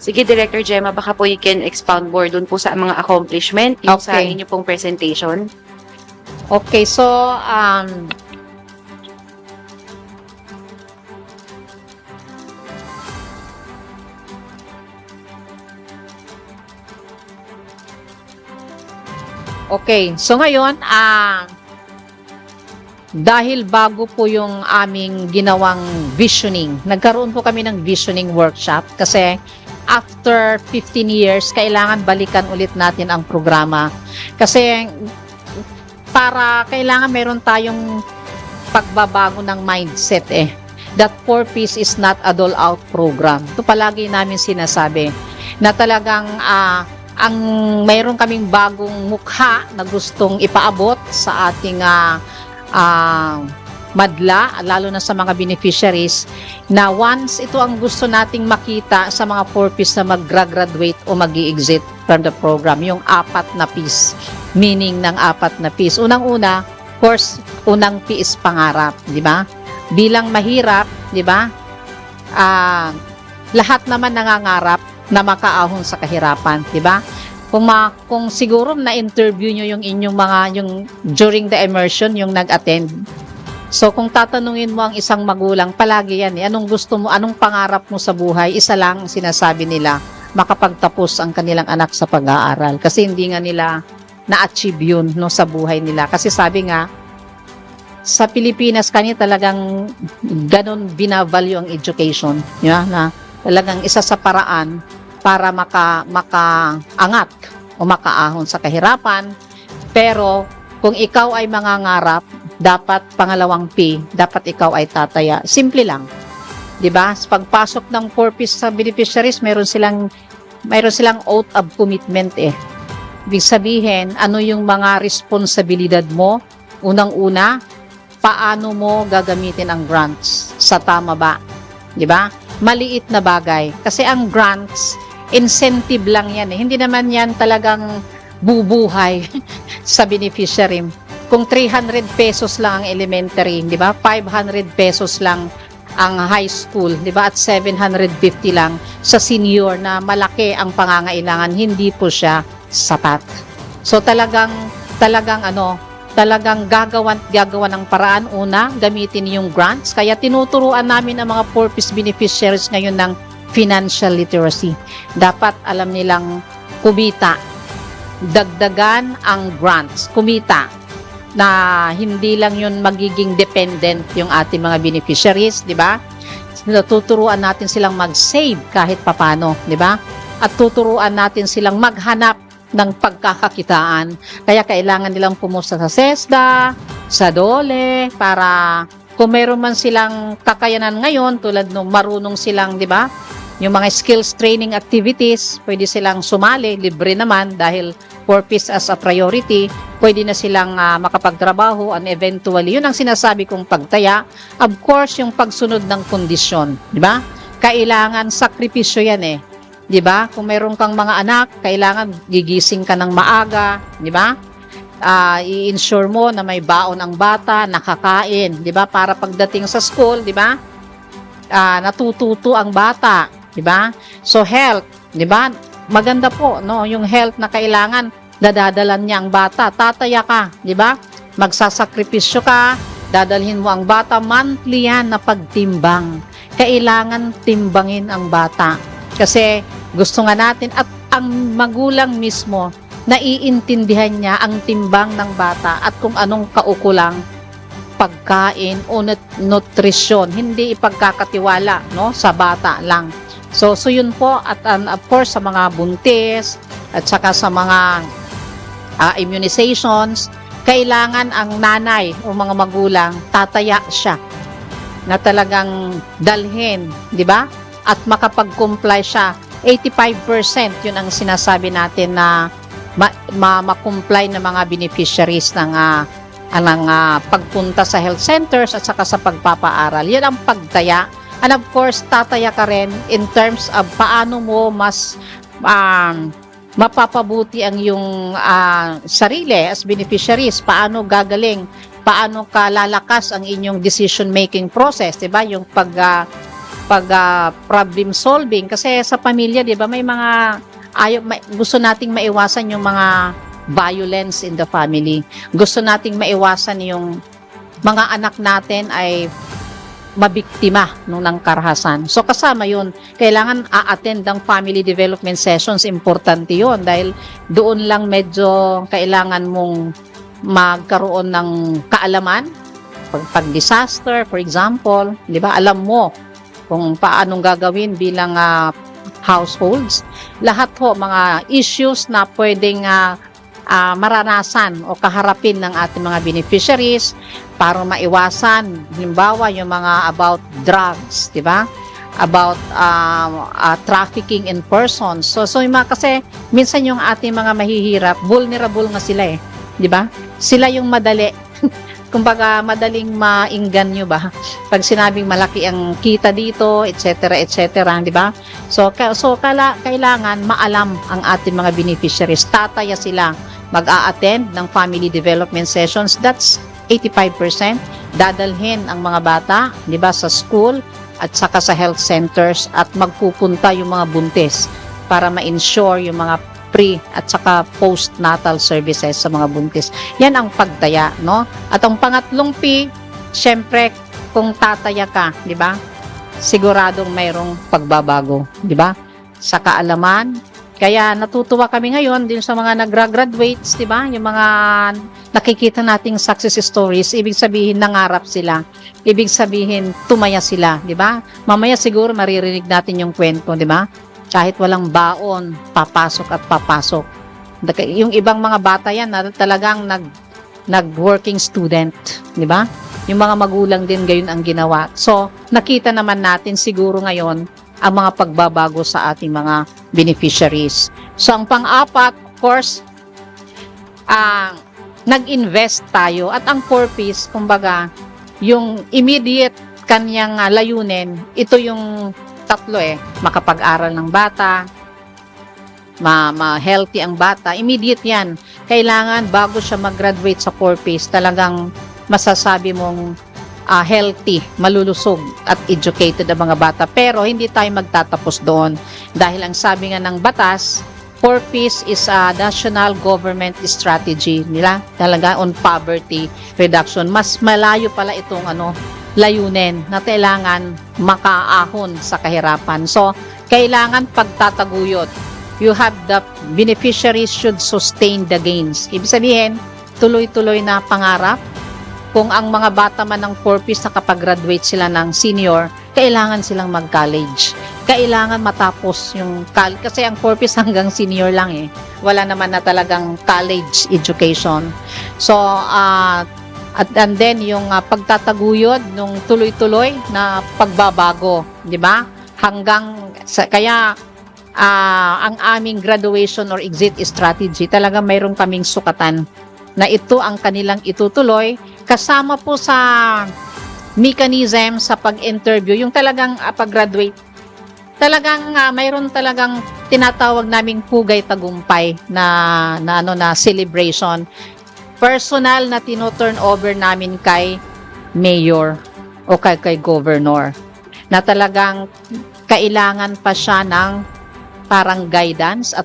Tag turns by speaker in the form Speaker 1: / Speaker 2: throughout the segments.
Speaker 1: Sige, Director Gemma, baka po you can expound more dun po sa mga accomplishment yung sa
Speaker 2: Okay.
Speaker 1: inyo pong presentation.
Speaker 2: Okay, so okay, so ngayon dahil bago po yung aming ginawang visioning, nagkaroon po kami ng visioning workshop kasi after 15 years, kailangan balikan ulit natin ang programa. Kasi para kailangan meron tayong pagbabago ng mindset that 4Ps is not a dole-out program. Ito palagi namin sinasabi na talagang ang mayroon kaming bagong mukha na gustong ipaabot sa ating madla, lalo na sa mga beneficiaries, na once ito ang gusto nating makita sa mga 4Ps na mag-graduate o mag-exit from the program, yung 4 na Ps, meaning ng 4 na Ps. Unang-una, of course, unang P is pangarap, di ba? Bilang mahirap, di ba? Lahat naman nangangarap na makaahon sa kahirapan, di ba? Kung siguro na-interview nyo yung inyong yung during the immersion, yung nag-attend. So, kung tatanungin mo ang isang magulang, palagi yan anong gusto mo, anong pangarap mo sa buhay, isa lang ang sinasabi nila, makapagtapos ang kanilang anak sa pag-aaral. Kasi hindi nga nila na-achieve yun sa buhay nila. Kasi sabi nga, sa Pilipinas kanya talagang ganon binavalue ang education. Na talagang isa sa paraan para makaangat o makaahon sa kahirapan. Pero kung ikaw ay mangangarap, dapat pangalawang P, dapat ikaw ay tataya. Simple lang. 'Di ba? Sa pagpasok ng 4Ps sa beneficiaries, mayroon silang oath of commitment Ibig sabihin, ano yung mga responsibilidad mo? Unang-una, paano mo gagamitin ang grants? Sa tama ba? 'Di ba? Maliit na bagay. Kasi ang grants, incentive lang yan Hindi naman yan talagang bubuhay sa beneficiary. Kung 300 pesos lang ang elementary, di ba? 500 pesos lang ang high school, di ba? At 750 lang sa senior na malaki ang pangangailangan, hindi po siya sapat. So talagang gagawan ng paraan. Una, gamitin yung grants. Kaya tinuturuan namin ang mga 4Ps beneficiaries ngayon ng financial literacy. Dapat alam nilang kumita. Dagdagan ang grants. Kumita. Na hindi lang yun magiging dependent yung ating mga beneficiaries, di ba? Tuturuan natin silang mag-save kahit papano, di ba? At tuturuan natin silang maghanap ng pagkakakitaan. Kaya kailangan nilang pumusta sa SESDA, sa DOLE, para kung meron man silang kakayanan ngayon, tulad nung marunong silang, di ba? Yung mga skills training activities, pwede silang sumali, libre naman dahil 4Ps as a priority, pwede na silang makapagtrabaho and eventually, yun ang sinasabi kong pagtaya. Of course, yung pagsunod ng kondisyon, di ba? Kailangan sakripisyo yan di ba? Kung meron kang mga anak, kailangan gigising ka ng maaga, di ba? I-ensure mo na may baon ang bata, nakakain, di ba? Para pagdating sa school, di ba? Natututo ang bata, di ba? So health, di ba? Maganda po, yung health na kailangan dadadalan niya ang bata. Tataya ka, di ba? Magsasakripisyo ka, dadalhin mo ang bata, monthly yan na pagtimbang. Kailangan timbangin ang bata. Kasi gusto nga natin at ang magulang mismo naiintindihan niya ang timbang ng bata at kung anong kaukulang pagkain o nutrisyon, hindi ipagkakatiwala sa bata lang. So yun po at of course sa mga buntis at saka sa mga immunizations, kailangan ang nanay o mga magulang tataya siya na talagang dalhin, di ba? At makapag-comply siya. 85% yun ang sinasabi natin na ma-comply ng mga beneficiaries ng pagpunta sa health centers at saka sa pagpapaaral. Yan ang pagtaya. And of course, tataya ka rin in terms of paano mo mas mapapabuti ang iyong sarili as beneficiaries. Paano gagaling, paano ka lalakas ang inyong decision-making process, diba? Yung problem solving, kasi sa pamilya, 'di ba, may mga gusto nating maiwasan yung mga violence in the family. Gusto nating maiwasan yung mga anak natin ay mabiktima ng karahasan. So kasama yun, kailangan a-attend ang family development sessions. Importante yun dahil doon lang medyo kailangan mong magkaroon ng kaalaman pag disaster, for example, 'di ba? Alam mo kung paanong gagawin bilang households. Lahat ho mga issues na pwedeng maranasan o kaharapin ng ating mga beneficiaries para maiwasan, halimbawa yung mga about drugs, di ba? About trafficking in persons. So yung kasi minsan yung ating mga mahihirap, vulnerable nga sila eh, di ba? Sila yung madali. Kumbaga madaling maingganyo ba? Pag sinabing malaki ang kita dito, etc., di ba? So kailangan maalam ang ating mga beneficiaries. Tataya sila mag-a-attend ng family development sessions. That's 85%. Dadalhin ang mga bata, di ba, sa school at saka sa health centers at magpupunta yung mga buntis para ma-ensure yung mga pre at saka postnatal services sa mga buntis. Yan ang pagtaya, no? At ang pangatlong P, syempre, kung tataya ka, di ba? Siguradong mayroong pagbabago, di ba? Sa kaalaman. Kaya natutuwa kami ngayon din sa mga nagra-graduates, di ba? Yung mga nakikita nating success stories, ibig sabihin nangarap sila. Ibig sabihin tumaya sila, di ba? Mamaya siguro maririnig natin yung kwento, di ba? Kahit walang baon, papasok at papasok. Yung ibang mga bata yan na talagang nag-working student, di ba? Yung mga magulang din gayon ang ginawa. So, nakita naman natin siguro ngayon ang mga pagbabago sa ating mga beneficiaries. So, ang pang-apat, of course, nag-invest tayo. At ang purpose, kumbaga, yung immediate kanyang layunin, ito yung tatlo makapag-aral ng bata, ma-healthy ang bata, immediate yan. Kailangan bago siya mag-graduate sa purpose, talagang masasabi mong healthy, malulusog at educated ang mga bata. Pero hindi tayo magtatapos doon dahil ang sabi nga ng batas, purpose is a national government strategy nila talaga on poverty reduction. Mas malayo pala itong layunin na kailangan makaahon sa kahirapan. So, kailangan pagtataguyod. You have the beneficiaries should sustain the gains. Ibig sabihin, tuloy-tuloy na pangarap. Kung ang mga bata man ng purpose nakapag-graduate sila ng senior, kailangan silang mag-college. Kailangan matapos yung kasi ang purpose hanggang senior lang Wala naman na talagang college education. So, and then yung pagtataguyod nung tuloy-tuloy na pagbabago, di ba? Kaya ang aming graduation or exit strategy, talaga mayroon kaming sukatan na ito ang kanilang itutuloy kasama po sa mechanism sa pag-interview, yung talagang pag-graduate. Talagang mayroon talagang tinatawag naming hugay tagumpay na celebration. Personal na tino-turn over namin kay mayor o kay governor na talagang kailangan pa siya ng parang guidance at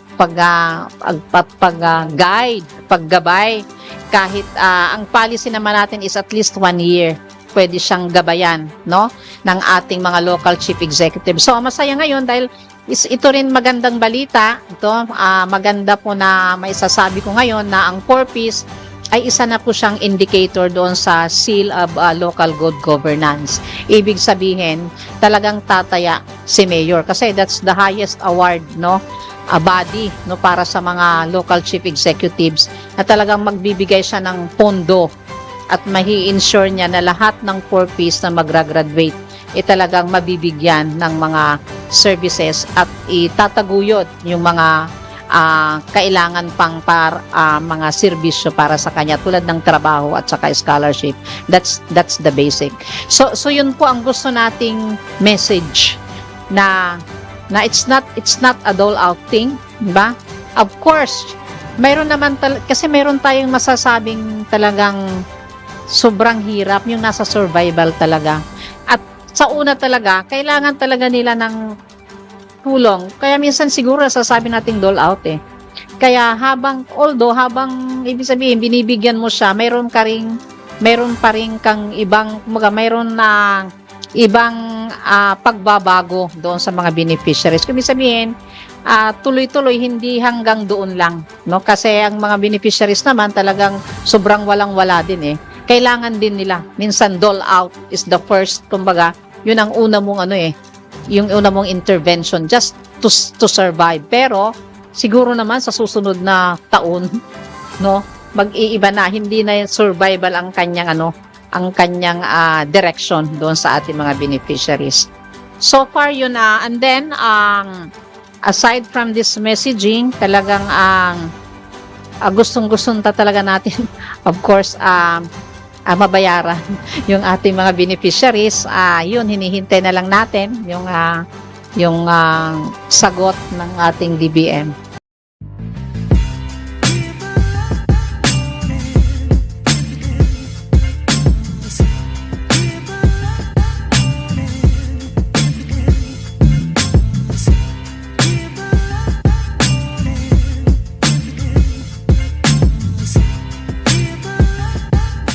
Speaker 2: pag-guide, paggabay. Kahit ang policy naman natin is at least 1 year pwede siyang gabayan, no, ng ating mga local chief executive. So masaya ngayon dahil ito rin magandang balita. Ito maganda po na maisasabi ko ngayon na ang purpose ay isa na po siyang indicator doon sa seal of local good governance. Ibig sabihin, talagang tataya si mayor kasi that's the highest award, no, a body, no, para sa mga local chief executives na talagang magbibigay siya ng pondo at mahi-ensure niya na lahat ng purpose na magra-graduate talagang mabibigyan ng mga services at itataguyod yung mga kailangan pang mga serbisyo para sa kanya tulad ng trabaho at saka scholarship. That's the basic. So yun po ang gusto nating message na it's not a dole out thing, di ba? Of course, mayroon naman kasi mayroon tayong masasabing talagang sobrang hirap yung nasa survival talaga. At sa una talaga, kailangan talaga nila ng tulong. Kaya minsan siguro sasabi nating dole out eh. Kaya habang ibig sabihin binibigyan mo siya, mayroon pa rin kang ibang, mayroon na ibang pagbabago doon sa mga beneficiaries. Kung ibig sabihin, tuloy-tuloy, hindi hanggang doon lang, no? Kasi ang mga beneficiaries naman talagang sobrang walang-wala din eh. Kailangan din nila. Minsan dole out is the first, kumbaga, yun ang una mong yung una mong intervention just to survive. Pero siguro naman sa susunod na taon, no, mag-iiba na, hindi na yung survival ang kanyang direction doon sa ating mga beneficiaries. So far yun and then aside from this messaging, talagang gustong-gustong talaga natin of course mabayaran yung ating mga beneficiaries. Yun, hinihintay na lang natin yung sagot ng ating DBM.